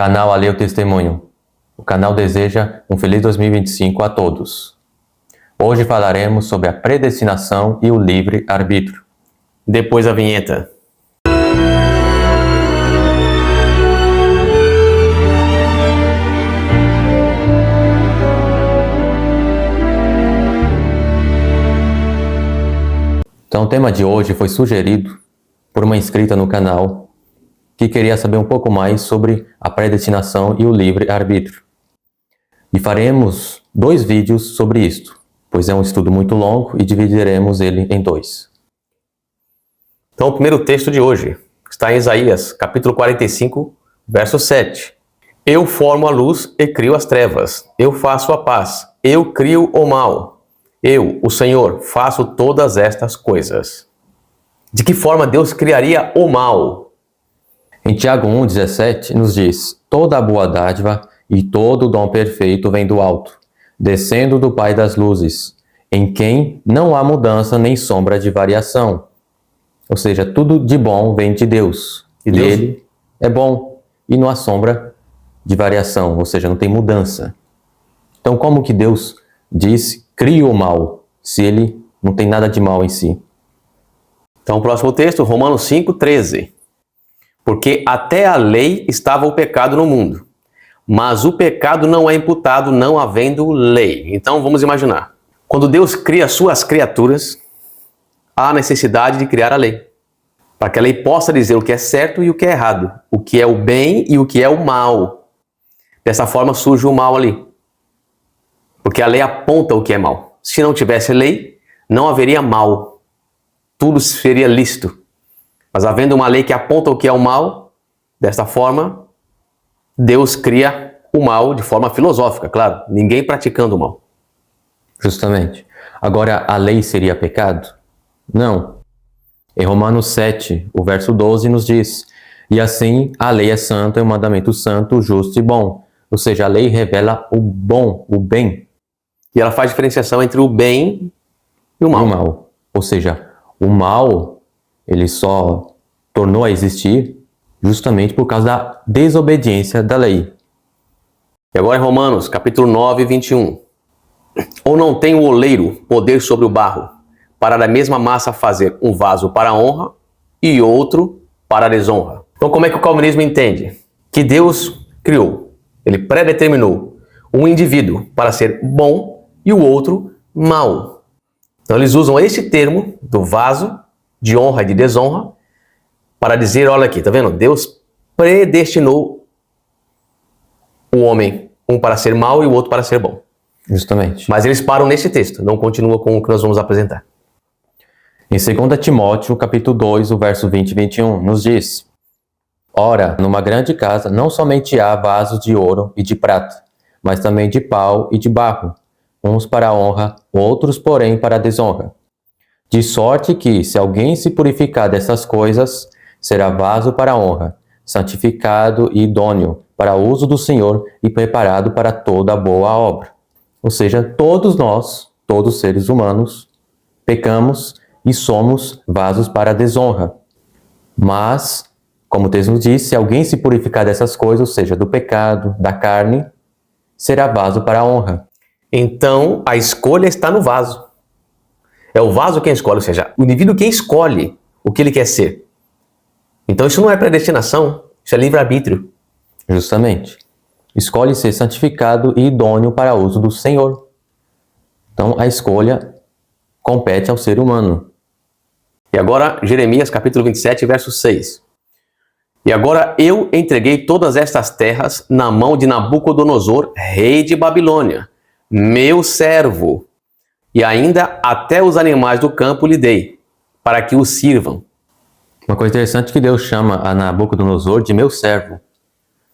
Canal A Lei o Testemunho. O canal deseja um feliz 2025 a todos. Hoje falaremos sobre a predestinação e o livre-arbítrio. Depois da vinheta. Então, o tema de hoje foi sugerido por uma inscrita no canal que queria saber um pouco mais sobre a predestinação e o livre-arbítrio. E faremos 2 vídeos sobre isto, pois é um estudo muito longo e dividiremos ele em 2. Então, o primeiro texto de hoje está em Isaías, capítulo 45, verso 7. Eu formo a luz e crio as trevas. Eu faço a paz. Eu crio o mal. Eu, o Senhor, faço todas estas coisas. De que forma Deus criaria o mal? Em Tiago 1,17 nos diz: toda a boa dádiva e todo o dom perfeito vem do alto, descendo do Pai das luzes, em quem não há mudança nem sombra de variação. Ou seja, tudo de bom vem de Deus. E Ele é bom e não há sombra de variação, ou seja, não tem mudança. Então, como que Deus diz, cria o mal, se Ele não tem nada de mal em si? Então, o próximo texto, Romanos 5,13. Porque até a lei estava o pecado no mundo, mas o pecado não é imputado não havendo lei. Então, vamos imaginar. Quando Deus cria suas criaturas, há necessidade de criar a lei, para que a lei possa dizer o que é certo e o que é errado, o que é o bem e o que é o mal. Dessa forma surge o mal ali, porque a lei aponta o que é mal. Se não tivesse lei, não haveria mal, tudo seria lícito. Mas havendo uma lei que aponta o que é o mal, desta forma, Deus cria o mal de forma filosófica, claro, ninguém praticando o mal. Justamente. Agora, a lei seria pecado? Não. Em Romanos 7, o verso 12 nos diz: e assim a lei é santa, é um mandamento santo, justo e bom. Ou seja, a lei revela o bom, o bem. E ela faz diferenciação entre o bem e o mal. E o mal. Ou seja, o mal, ele só tornou a existir justamente por causa da desobediência da lei. E agora em Romanos, capítulo 9, 21. Ou não tem o oleiro poder sobre o barro, para da mesma massa fazer um vaso para a honra e outro para a desonra? Então, como é que o calvinismo entende? Que Deus criou, ele predeterminou um indivíduo para ser bom e o outro mau. Então, eles usam esse termo do vaso de honra e de desonra para dizer, olha aqui, tá vendo? Deus predestinou o homem, um para ser mau e o outro para ser bom. Justamente. Mas eles param nesse texto, não continuam com o que nós vamos apresentar. Em 2 Timóteo, capítulo 2, o verso 20 e 21, nos diz: ora, numa grande casa não somente há vasos de ouro e de prata, mas também de pau e de barro, uns para a honra, outros, porém, para a desonra. De sorte que, se alguém se purificar dessas coisas, será vaso para a honra, santificado e idôneo para o uso do Senhor e preparado para toda boa obra. Ou seja, todos nós, todos os seres humanos, pecamos e somos vasos para a desonra. Mas, como o texto nos diz, se alguém se purificar dessas coisas, ou seja, do pecado, da carne, será vaso para a honra. Então, a escolha está no vaso. É o vaso quem escolhe, ou seja, o indivíduo quem escolhe o que ele quer ser. Então, isso não é predestinação, isso é livre-arbítrio. Justamente. Escolhe ser santificado e idôneo para o uso do Senhor. Então, a escolha compete ao ser humano. E agora, Jeremias capítulo 27, verso 6. E agora eu entreguei todas estas terras na mão de Nabucodonosor, rei de Babilônia, meu servo, e ainda até os animais do campo lhe dei, para que os sirvam. Uma coisa interessante é que Deus chama a Nabucodonosor de meu servo.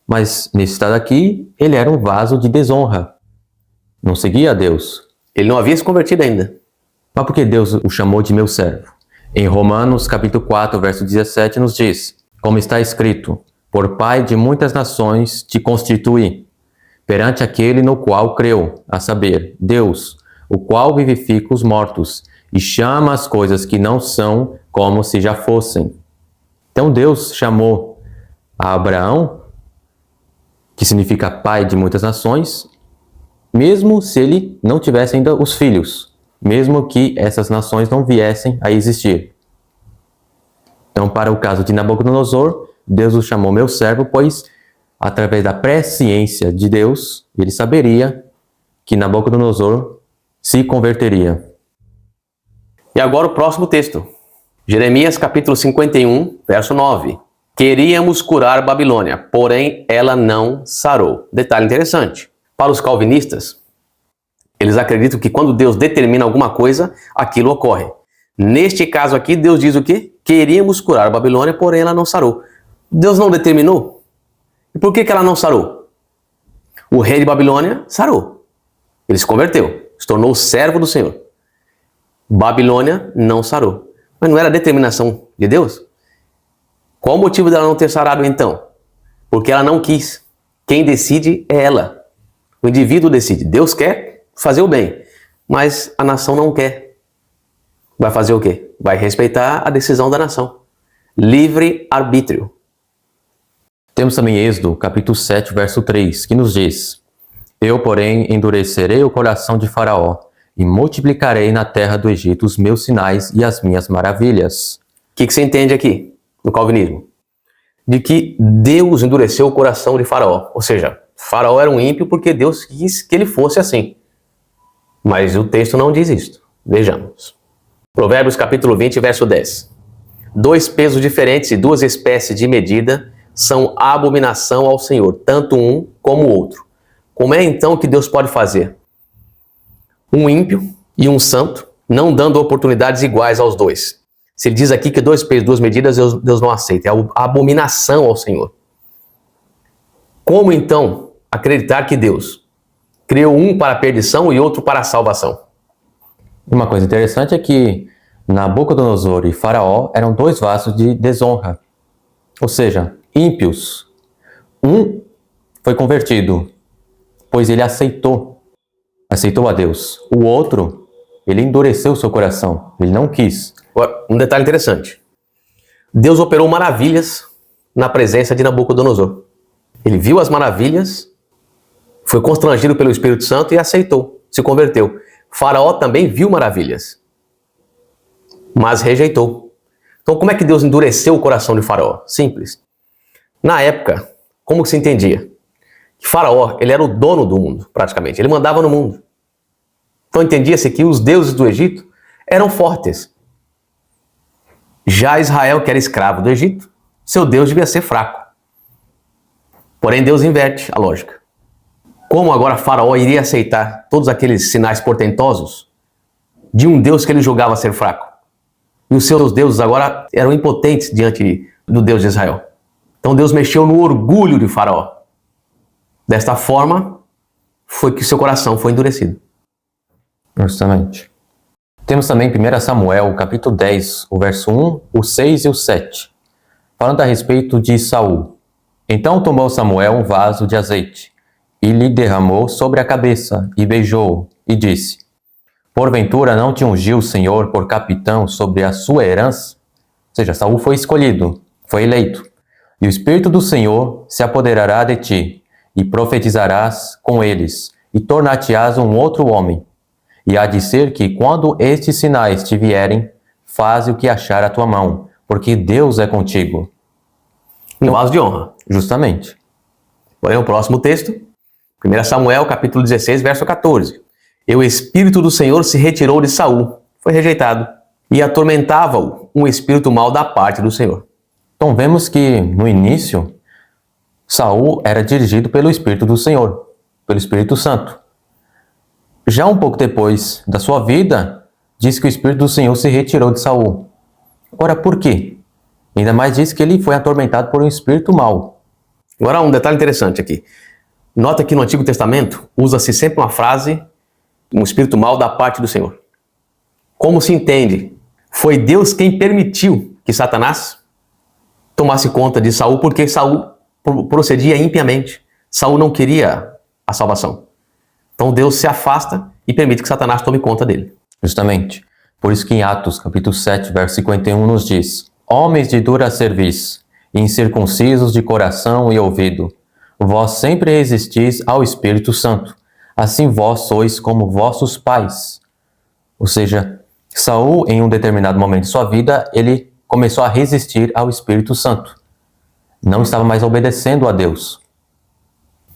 Mas nesse estado aqui, ele era um vaso de desonra. Não seguia a Deus. Ele não havia se convertido ainda. Mas por que Deus o chamou de meu servo? Em Romanos capítulo 4, verso 17 nos diz: como está escrito, por pai de muitas nações te constituí, perante aquele no qual creu, a saber, Deus, o qual vivifica os mortos e chama as coisas que não são como se já fossem. Então Deus chamou a Abraão que significa pai de muitas nações, mesmo se ele não tivesse ainda os filhos, mesmo que essas nações não viessem a existir. Então, para o caso de Nabucodonosor, Deus o chamou meu servo, pois, através da presciência de Deus, ele saberia que Nabucodonosor se converteria. E agora o próximo texto. Jeremias capítulo 51, verso 9. Queríamos curar Babilônia, porém ela não sarou. Detalhe interessante. Para os calvinistas, eles acreditam que quando Deus determina alguma coisa, aquilo ocorre. Neste caso aqui, Deus diz o quê? Queríamos curar Babilônia, porém ela não sarou. Deus não determinou? E por que ela não sarou? O rei de Babilônia sarou. Ele se converteu, se tornou servo do Senhor. Babilônia não sarou. Mas não era a determinação de Deus? Qual o motivo dela não ter sarado então? Porque ela não quis. Quem decide é ela. O indivíduo decide. Deus quer fazer o bem, mas a nação não quer. Vai fazer o quê? Vai respeitar a decisão da nação. Livre arbítrio. Temos também Êxodo, capítulo 7, verso 3, que nos diz: Eu, porém, endurecerei o coração de Faraó, e multiplicarei na terra do Egito os meus sinais e as minhas maravilhas. O que você entende aqui, no calvinismo? De que Deus endureceu o coração de Faraó. Ou seja, Faraó era um ímpio porque Deus quis que ele fosse assim. Mas o texto não diz isto. Vejamos. Provérbios capítulo 20, verso 10. 2 pesos diferentes e 2 espécies de medida são abominação ao Senhor, tanto um como o outro. Como é então que Deus pode fazer? Um ímpio e um santo, não dando oportunidades iguais aos dois. Se ele diz aqui que 2 pesos, 2 medidas, Deus não aceita. É a abominação ao Senhor. Como então acreditar que Deus criou um para a perdição e outro para a salvação? Uma coisa interessante é que Nabucodonosor e Faraó eram 2 vasos de desonra. Ou seja, ímpios. Um foi convertido, pois ele aceitou a Deus. O outro, ele endureceu seu coração, ele não quis. Um detalhe interessante. Deus operou maravilhas na presença de Nabucodonosor. Ele viu as maravilhas, foi constrangido pelo Espírito Santo e aceitou, se converteu. Faraó também viu maravilhas, mas rejeitou. Então como é que Deus endureceu o coração de Faraó? Simples. Na época, como que se entendia? Que Faraó, ele era o dono do mundo, praticamente. Ele mandava no mundo. Então entendia-se que os deuses do Egito eram fortes. Já Israel, que era escravo do Egito, seu Deus devia ser fraco. Porém, Deus inverte a lógica. Como agora Faraó iria aceitar todos aqueles sinais portentosos de um Deus que ele julgava ser fraco? E os seus deuses agora eram impotentes diante do Deus de Israel. Então Deus mexeu no orgulho de Faraó. Desta forma, foi que seu coração foi endurecido. Justamente. Temos também 1 Samuel, capítulo 10, o verso 1, o 6 e o 7, falando a respeito de Saul. Então tomou Samuel um vaso de azeite, e lhe derramou sobre a cabeça, e beijou-o, e disse: Porventura não te ungiu o Senhor por capitão sobre a sua herança? Ou seja, Saul foi escolhido, foi eleito. E o Espírito do Senhor se apoderará de ti, e profetizarás com eles, e tornar-te-ás um outro homem. E há de ser que, quando estes sinais te vierem, faze o que achar a tua mão, porque Deus é contigo. Um vaso de honra. Justamente. Porém, o próximo texto, 1 Samuel, capítulo 16, verso 14. E o Espírito do Senhor se retirou de Saul, foi rejeitado, e atormentava-o um espírito mau da parte do Senhor. Então vemos que, no início, Saul era dirigido pelo Espírito do Senhor, pelo Espírito Santo. Já um pouco depois da sua vida, diz que o Espírito do Senhor se retirou de Saul. Ora, por quê? Ainda mais diz que ele foi atormentado por um espírito mau. Agora um detalhe interessante aqui. Nota que no Antigo Testamento usa-se sempre uma frase, um espírito mau da parte do Senhor. Como se entende? Foi Deus quem permitiu que Satanás tomasse conta de Saul, porque Saul procedia impiamente. Saul não queria a salvação. Então Deus se afasta e permite que Satanás tome conta dele. Justamente. Por isso que em Atos, capítulo 7, verso 51, nos diz: Homens de dura cerviz, incircuncisos de coração e ouvido, Vós sempre resistis ao Espírito Santo. Assim vós sois como vossos pais. Ou seja, Saul, em um determinado momento de sua vida, ele começou a resistir ao Espírito Santo. Não estava mais obedecendo a Deus.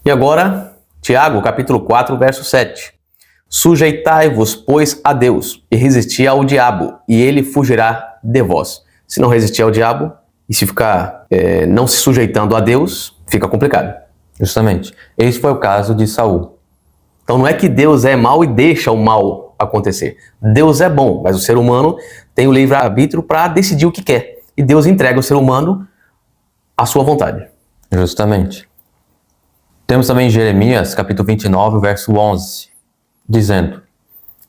E agora, Tiago, capítulo 4, verso 7. Sujeitai-vos, pois, a Deus, e resisti ao diabo, e ele fugirá de vós. Se não resistir ao diabo, e se ficar não se sujeitando a Deus, fica complicado. Justamente. Esse foi o caso de Saul. Então não é que Deus é mau e deixa o mal acontecer. Deus é bom, mas o ser humano tem o livre-arbítrio para decidir o que quer. E Deus entrega ao ser humano a sua vontade. Justamente. Temos também Jeremias, capítulo 29, verso 11, dizendo: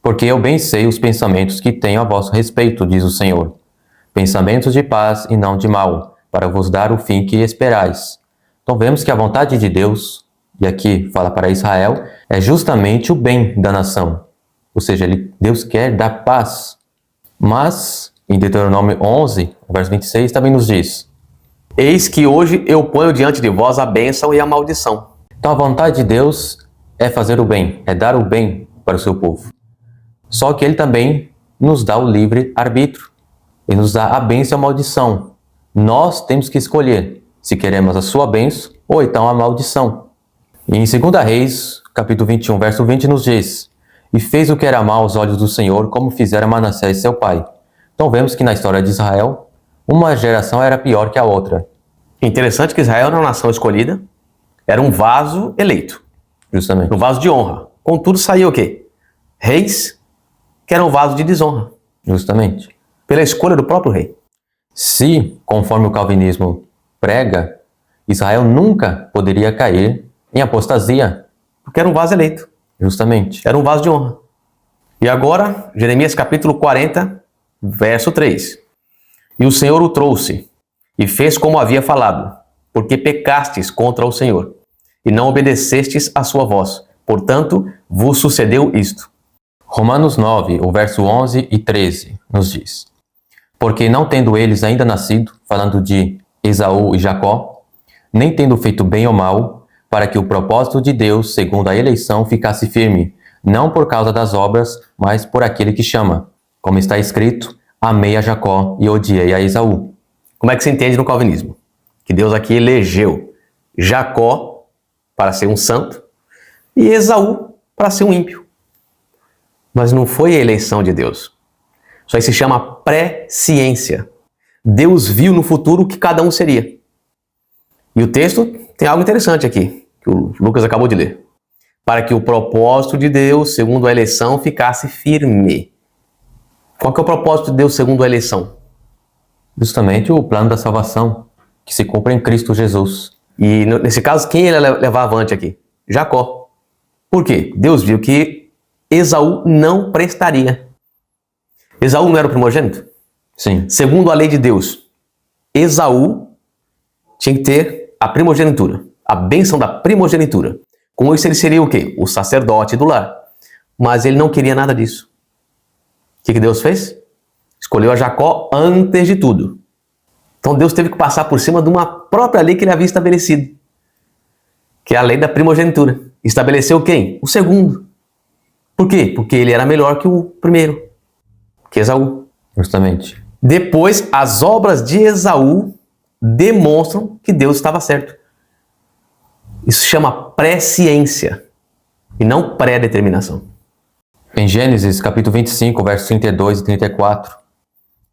Porque eu bem sei os pensamentos que tenho a vosso respeito, diz o Senhor. Pensamentos de paz e não de mal, para vos dar o fim que esperais. Então vemos que a vontade de Deus, e aqui fala para Israel, é justamente o bem da nação. Ou seja, Deus quer dar paz. Mas, em Deuteronômio 11, verso 26, também nos diz: Eis que hoje eu ponho diante de vós a bênção e a maldição. Então a vontade de Deus é fazer o bem, é dar o bem para o seu povo. Só que Ele também nos dá o livre arbítrio. Ele nos dá a bênção e a maldição. Nós temos que escolher se queremos a sua bênção ou então a maldição. E em 2 Reis, capítulo 21, verso 20, nos diz: E fez o que era mal aos olhos do Senhor, como fizera Manassés seu pai. Então vemos que na história de Israel, uma geração era pior que a outra. Interessante que Israel era uma nação escolhida, era um vaso eleito. Justamente. Um vaso de honra. Contudo, saiu o quê? Reis que eram um vaso de desonra. Justamente. Pela escolha do próprio rei. Se, conforme o calvinismo prega, Israel nunca poderia cair em apostasia. Porque era um vaso eleito. Justamente. Era um vaso de honra. E agora, Jeremias capítulo 40, verso 3. E o Senhor o trouxe, e fez como havia falado, porque pecastes contra o Senhor, e não obedecestes a sua voz. Portanto, vos sucedeu isto. Romanos 9, o verso 11 e 13, nos diz: Porque não tendo eles ainda nascido, falando de Esaú e Jacó, nem tendo feito bem ou mal, para que o propósito de Deus, segundo a eleição, ficasse firme, não por causa das obras, mas por aquele que chama. Como está escrito: Amei a Jacó e odiei a Esaú. Como é que se entende no calvinismo? Que Deus aqui elegeu Jacó para ser um santo e Esaú para ser um ímpio. Mas não foi a eleição de Deus. Isso aí se chama presciência. Deus viu no futuro o que cada um seria. E o texto tem algo interessante aqui, que o Lucas acabou de ler. Para que o propósito de Deus, segundo a eleição, ficasse firme. Qual que é o propósito de Deus segundo a eleição? Justamente o plano da salvação, que se cumpre em Cristo Jesus. E nesse caso, quem ele levar avante aqui? Jacó. Por quê? Deus viu que Esaú não prestaria. Esaú não era o primogênito? Sim. Segundo a lei de Deus, Esaú tinha que ter a primogenitura, a bênção da primogenitura. Com isso ele seria o quê? O sacerdote do lar. Mas ele não queria nada disso. O que Deus fez? Escolheu a Jacó antes de tudo. Então Deus teve que passar por cima de uma própria lei que ele havia estabelecido, que é a lei da primogenitura. Estabeleceu quem? O segundo. Por quê? Porque ele era melhor que o primeiro, que Esaú. Justamente. Depois, as obras de Esaú demonstram que Deus estava certo. Isso chama presciência e não pré-determinação. Em Gênesis, capítulo 25, versos 32 e 34,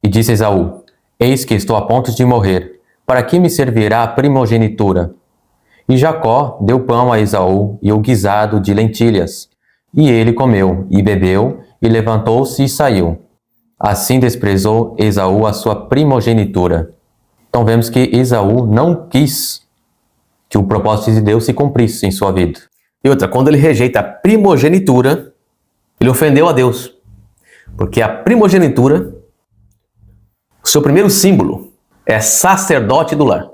e disse Esaú: Eis que estou a ponto de morrer, para que me servirá a primogenitura? E Jacó deu pão a Esaú e o guisado de lentilhas. E ele comeu, e bebeu, e levantou-se e saiu. Assim desprezou Esaú a sua primogenitura. Então vemos que Esaú não quis que o propósito de Deus se cumprisse em sua vida. E outra, quando ele rejeita a primogenitura, ele ofendeu a Deus. Porque a primogenitura, o seu primeiro símbolo, é sacerdote do lar.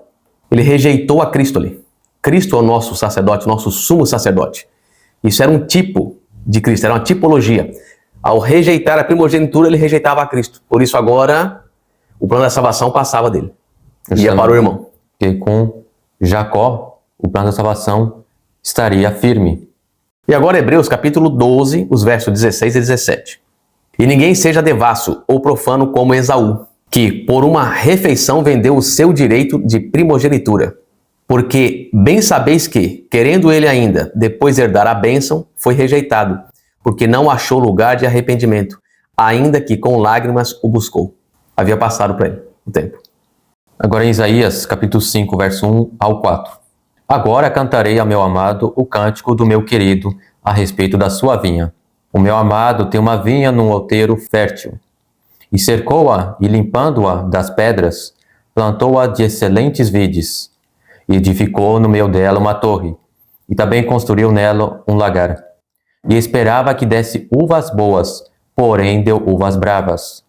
Ele rejeitou a Cristo ali. Cristo é o nosso sacerdote, nosso sumo sacerdote. Isso era um tipo de Cristo, era uma tipologia. Ao rejeitar a primogenitura, ele rejeitava a Cristo. Por isso agora, o plano da salvação passava dele. Ia para o irmão. Porque com Jacó, o plano da salvação estaria firme. E agora Hebreus capítulo 12, os versos 16 e 17. E ninguém seja devasso ou profano como Esaú, que por uma refeição vendeu o seu direito de primogenitura. Porque bem sabeis que, querendo ele ainda, depois herdar a bênção, foi rejeitado, porque não achou lugar de arrependimento, ainda que com lágrimas o buscou. Havia passado para ele o tempo. Agora em Isaías, capítulo 5, verso 1 ao 4. Agora cantarei ao meu amado o cântico do meu querido a respeito da sua vinha. O meu amado tem uma vinha num outeiro fértil, e cercou-a, e limpando-a das pedras, plantou-a de excelentes vides, e edificou no meio dela uma torre, e também construiu nela um lagar. E esperava que desse uvas boas, porém deu uvas bravas.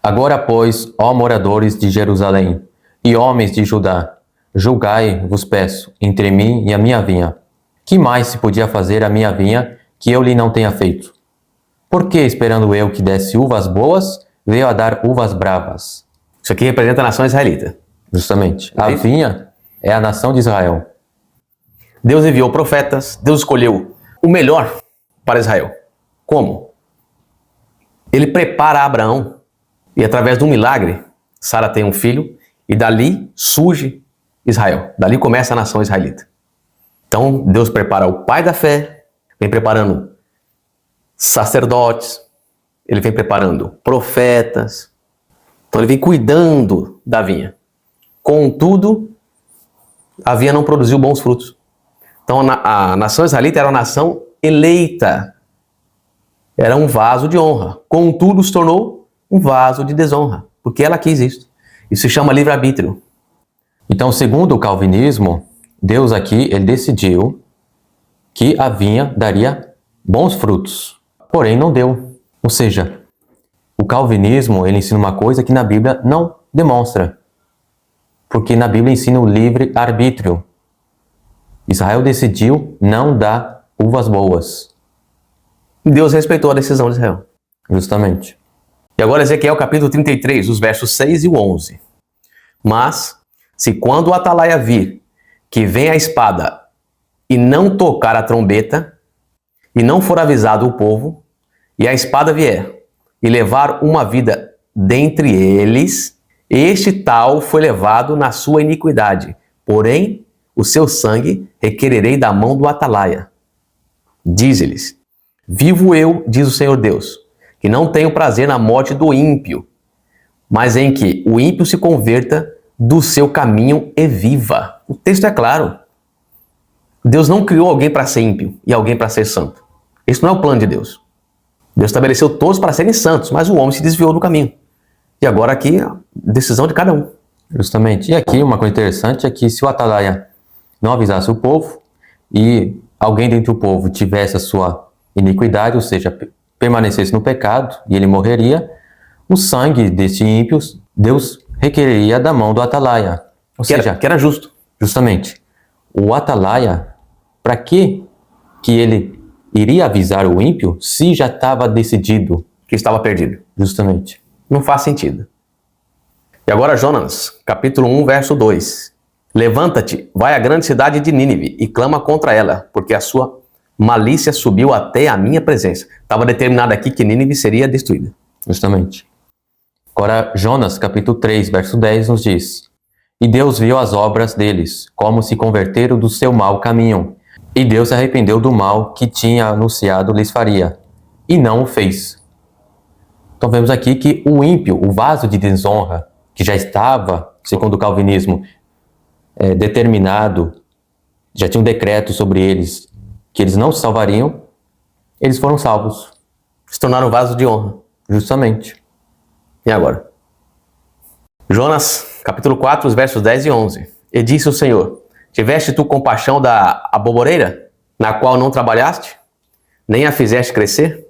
Agora, pois, ó moradores de Jerusalém, e homens de Judá, julgai, vos peço, entre mim e a minha vinha. Que mais se podia fazer a minha vinha que eu lhe não tenha feito? Por que, esperando eu que desse uvas boas, veio a dar uvas bravas? Isso aqui representa a nação israelita. Justamente. A vinha é a nação de Israel. Deus enviou profetas, Deus escolheu o melhor para Israel. Como? Ele prepara Abraão e através de um milagre, Sara tem um filho e dali surge Israel. Dali começa a nação israelita. Então Deus prepara o pai da fé, vem preparando sacerdotes, ele vem preparando profetas. Então ele vem cuidando da vinha. Contudo, a vinha não produziu bons frutos. Então a nação israelita era uma nação eleita. Era um vaso de honra. Contudo, se tornou um vaso de desonra. Porque ela quis isso. Isso se chama livre-arbítrio. Então, segundo o calvinismo, Deus aqui, ele decidiu que a vinha daria bons frutos. Porém, não deu. Ou seja, o calvinismo, ele ensina uma coisa que na Bíblia não demonstra. Porque na Bíblia ensina o livre-arbítrio. Israel decidiu não dar uvas boas. Deus respeitou a decisão de Israel. Justamente. E agora Ezequiel capítulo 33, os versos 6 e 11. Mas, se quando o atalaia vir, que vem a espada, e não tocar a trombeta, e não for avisado o povo, e a espada vier, e levar uma vida dentre eles, este tal foi levado na sua iniquidade, porém, o seu sangue requererei da mão do atalaia. Diz-lhes: vivo eu, diz o Senhor Deus, que não tenho prazer na morte do ímpio, mas em que o ímpio se converta do seu caminho e viva. O texto é claro. Deus não criou alguém para ser ímpio e alguém para ser santo. Esse não é o plano de Deus. Deus estabeleceu todos para serem santos, mas o homem se desviou do caminho. E agora aqui, a decisão de cada um. Justamente. E aqui uma coisa interessante é que se o atalaia não avisasse o povo e alguém dentro do povo tivesse a sua iniquidade, ou seja, permanecesse no pecado e ele morreria, o sangue deste ímpio, Deus requereria da mão do atalaia. Ou seja, que era justo. Justamente. O atalaia, para que ele iria avisar o ímpio se já estava decidido? Que estava perdido. Justamente. Não faz sentido. E agora Jonas, capítulo 1, verso 2. Levanta-te, vai à grande cidade de Nínive e clama contra ela, porque a sua malícia subiu até a minha presença. Estava determinado aqui que Nínive seria destruída. Justamente. Agora Jonas, capítulo 3, verso 10 nos diz: E Deus viu as obras deles, como se converteram do seu mau caminho. E Deus se arrependeu do mal que tinha anunciado lhes faria, e não o fez. Então vemos aqui que o ímpio, o vaso de desonra, que já estava, segundo o calvinismo, determinado, já tinha um decreto sobre eles, que eles não se salvariam, eles foram salvos. Se tornaram vaso de honra. Justamente. E agora? Jonas, capítulo 4, os versos 10 e 11. E disse o Senhor: tiveste tu compaixão da aboboreira, na qual não trabalhaste, nem a fizeste crescer,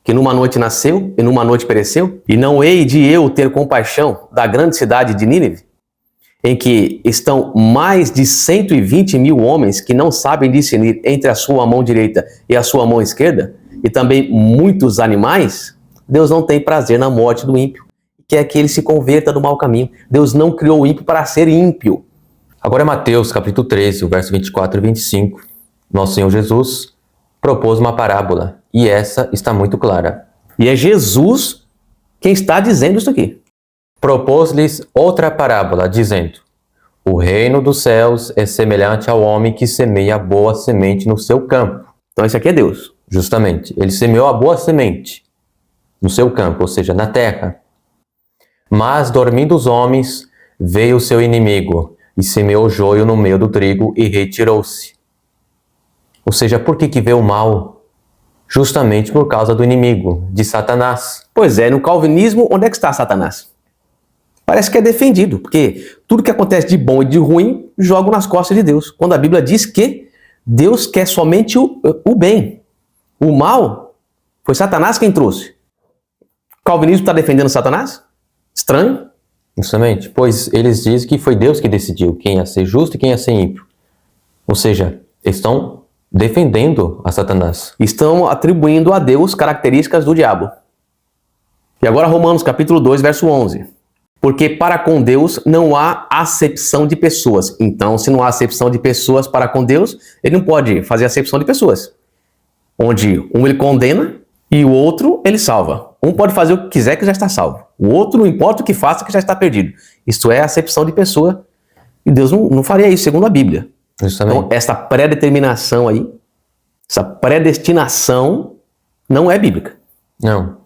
que numa noite nasceu e numa noite pereceu? E não hei de eu ter compaixão da grande cidade de Nínive, em que estão mais de 120 mil homens que não sabem discernir entre a sua mão direita e a sua mão esquerda, e também muitos animais? Deus não tem prazer na morte do ímpio, quer que ele se converta do mau caminho. Deus não criou o ímpio para ser ímpio. Agora Mateus capítulo 13, o verso 24 e 25. Nosso Senhor Jesus propôs uma parábola, e essa está muito clara. E é Jesus quem está dizendo isso aqui. Propôs-lhes outra parábola, dizendo: o reino dos céus é semelhante ao homem que semeia a boa semente no seu campo. Então esse aqui é Deus. Justamente, ele semeou a boa semente no seu campo, ou seja, na terra. Mas, dormindo os homens, veio o seu inimigo e semeou joio no meio do trigo e retirou-se. Ou seja, por que veio o mal? Justamente por causa do inimigo, de Satanás. Pois é, no calvinismo, onde é que está Satanás? Parece que é defendido, porque tudo que acontece de bom e de ruim, jogam nas costas de Deus. Quando a Bíblia diz que Deus quer somente o bem. O mal foi Satanás quem trouxe. O calvinismo está defendendo Satanás? Estranho. Justamente, pois eles dizem que foi Deus que decidiu quem ia ser justo e quem ia ser ímpio. Ou seja, estão defendendo a Satanás. Estão atribuindo a Deus características do diabo. E agora Romanos capítulo 2, verso 11. Porque para com Deus não há acepção de pessoas. Então, se não há acepção de pessoas para com Deus, ele não pode fazer acepção de pessoas. Onde um ele condena e o outro ele salva. Um pode fazer o que quiser que já está salvo. O outro não importa o que faça que já está perdido. Isto é acepção de pessoa. E Deus não faria isso, segundo a Bíblia. Justamente. Então, essa pré-determinação aí, essa predestinação não é bíblica. Não.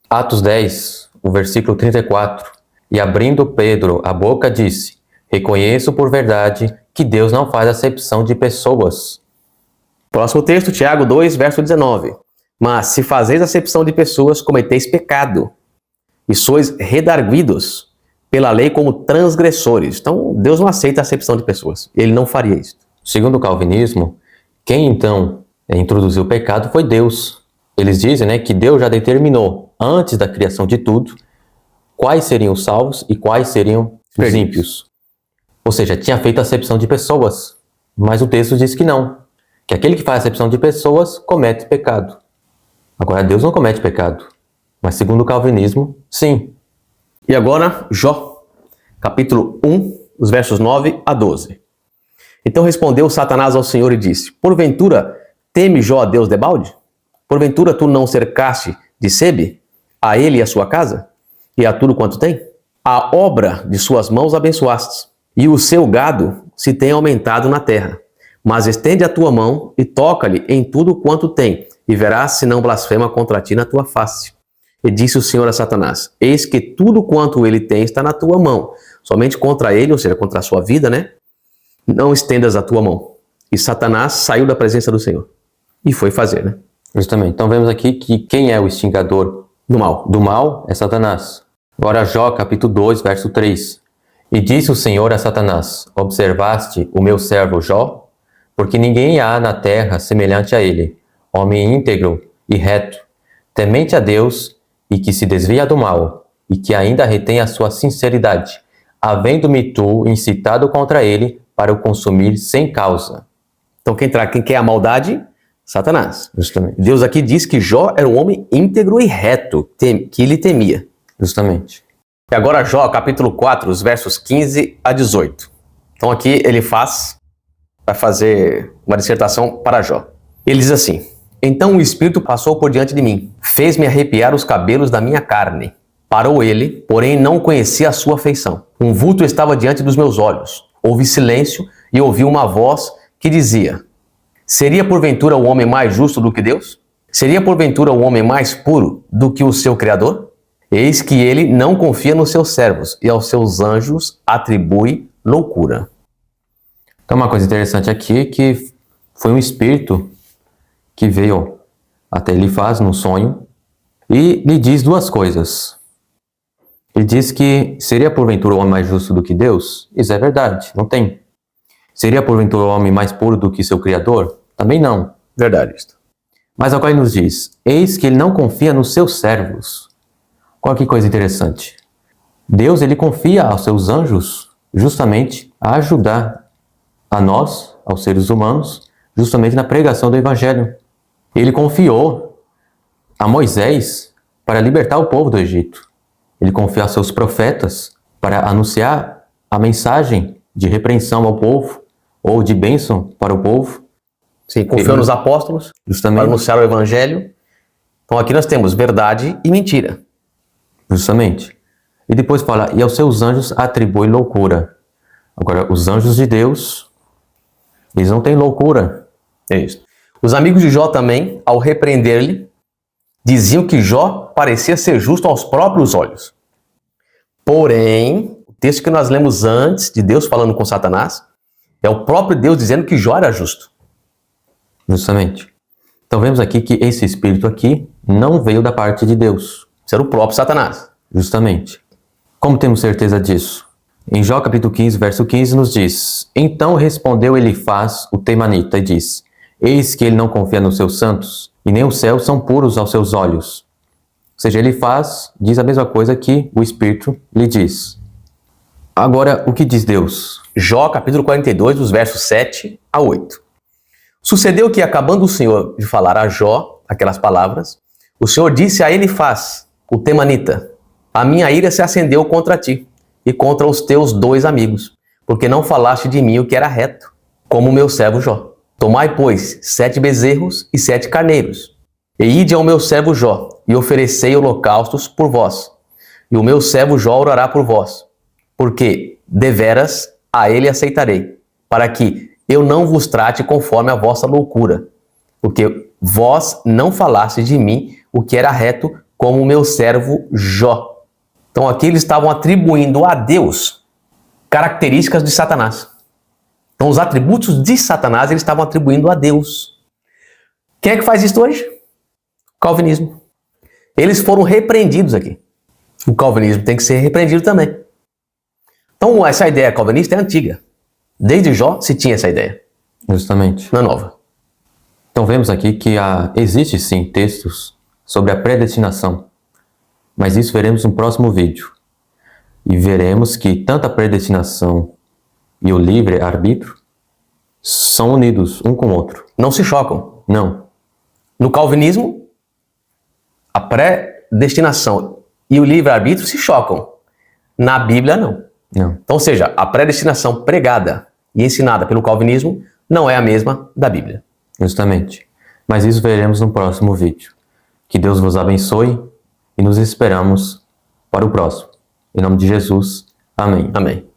Atos 10, o versículo 34. E abrindo Pedro a boca disse: reconheço por verdade que Deus não faz acepção de pessoas. Próximo texto, Tiago 2, verso 19. Mas se fazeis acepção de pessoas, cometeis pecado, e sois redarguidos pela lei como transgressores. Então, Deus não aceita a acepção de pessoas. Ele não faria isso. Segundo o calvinismo, quem então introduziu o pecado foi Deus. Eles dizem, que Deus já determinou, antes da criação de tudo, quais seriam os salvos e quais seriam os ímpios. Ou seja, tinha feito a acepção de pessoas. Mas o texto diz que não. Que aquele que faz acepção de pessoas comete pecado. Agora, Deus não comete pecado. Mas segundo o calvinismo, sim. E agora, Jó, capítulo 1, os versos 9 a 12. Então respondeu Satanás ao Senhor e disse: porventura teme Jó a Deus debalde? Porventura tu não cercaste de sebe a ele e a sua casa, e a tudo quanto tem? A obra de suas mãos abençoastes, e o seu gado se tem aumentado na terra. Mas estende a tua mão e toca-lhe em tudo quanto tem, e verás se não blasfema contra ti na tua face. E disse o Senhor a Satanás: eis que tudo quanto ele tem está na tua mão, somente contra ele, ou seja, contra a sua vida, não estendas a tua mão. E Satanás saiu da presença do Senhor e foi fazer, Justamente. Então vemos aqui que quem é o extingador do mal? Do mal é Satanás. Agora Jó, capítulo 2, verso 3. E disse o Senhor a Satanás: observaste o meu servo Jó? Porque ninguém há na terra semelhante a ele, homem íntegro e reto, temente a Deus e que se desvia do mal, e que ainda retém a sua sinceridade, havendo-me tu incitado contra ele para o consumir sem causa. Então quem quer a maldade? Satanás. Justamente. Deus aqui diz que Jó era um homem íntegro e reto, que ele temia. Justamente. E agora Jó, capítulo 4, os versos 15 a 18. Então aqui ele vai fazer uma dissertação para Jó. Ele diz assim: então o Espírito passou por diante de mim, fez-me arrepiar os cabelos da minha carne. Parou ele, porém não conhecia a sua feição. Um vulto estava diante dos meus olhos. Houve silêncio e ouvi uma voz que dizia: seria porventura o homem mais justo do que Deus? Seria porventura o homem mais puro do que o seu Criador? Eis que ele não confia nos seus servos e aos seus anjos atribui loucura. Então uma coisa interessante aqui é que foi um espírito que veio até Elifaz num sonho e lhe diz duas coisas. Ele diz que seria porventura o homem mais justo do que Deus? Isso é verdade, não tem. Seria porventura o homem mais puro do que seu Criador? Também não. Verdade. Mas agora ele nos diz: eis que ele não confia nos seus servos. Qual que coisa interessante. Deus, ele confia aos seus anjos justamente a ajudar a nós, aos seres humanos, justamente na pregação do Evangelho. Ele confiou a Moisés para libertar o povo do Egito. Ele confiou a seus profetas para anunciar a mensagem de repreensão ao povo ou de bênção para o povo. Sim, confiou nos apóstolos para Justamente. anunciar o evangelho. Então aqui nós temos verdade e mentira. Justamente. E depois fala, e aos seus anjos atribui loucura. Agora, os anjos de Deus, eles não têm loucura. É isso. Os amigos de Jó também, ao repreender-lhe, diziam que Jó parecia ser justo aos próprios olhos. Porém, o texto que nós lemos antes de Deus falando com Satanás, é o próprio Deus dizendo que Jó era justo. Justamente. Então vemos aqui que esse espírito aqui não veio da parte de Deus. Isso era o próprio Satanás. Justamente. Como temos certeza disso? Em Jó capítulo 15, verso 15 nos diz, então respondeu Elifaz, o temanita, e disse, eis que ele não confia nos seus santos, e nem os céus são puros aos seus olhos. Ou seja, Elifaz diz a mesma coisa que o Espírito lhe diz. Agora, o que diz Deus? Jó capítulo 42, dos versos 7 a 8. Sucedeu que, acabando o Senhor de falar a Jó aquelas palavras, o Senhor disse a Elifaz, o temanita, a minha ira se acendeu contra ti e contra os teus 2 amigos, porque não falaste de mim o que era reto, como o meu servo Jó. Tomai, pois, 7 bezerros e 7 carneiros, e ide ao meu servo Jó, e oferecei holocaustos por vós, e o meu servo Jó orará por vós, porque, deveras, a ele aceitarei, para que eu não vos trate conforme a vossa loucura, porque vós não falastes de mim o que era reto, como o meu servo Jó. Então aqui eles estavam atribuindo a Deus características de Satanás. Então os atributos de Satanás eles estavam atribuindo a Deus. Quem é que faz isso hoje? O calvinismo. Eles foram repreendidos aqui. O calvinismo tem que ser repreendido também. Então essa ideia calvinista é antiga. Desde Jó se tinha essa ideia. Justamente. Não é nova. Então vemos aqui que existe sim textos sobre a predestinação, mas isso veremos no próximo vídeo. E veremos que tanto a predestinação e o livre-arbítrio são unidos um com o outro. Não se chocam. Não. No calvinismo, a predestinação e o livre-arbítrio se chocam. Na Bíblia, não. Não. Então, ou seja, a predestinação pregada e ensinada pelo calvinismo não é a mesma da Bíblia. Justamente. Mas isso veremos no próximo vídeo. Que Deus vos abençoe e nos esperamos para o próximo. Em nome de Jesus. Amém. Amém.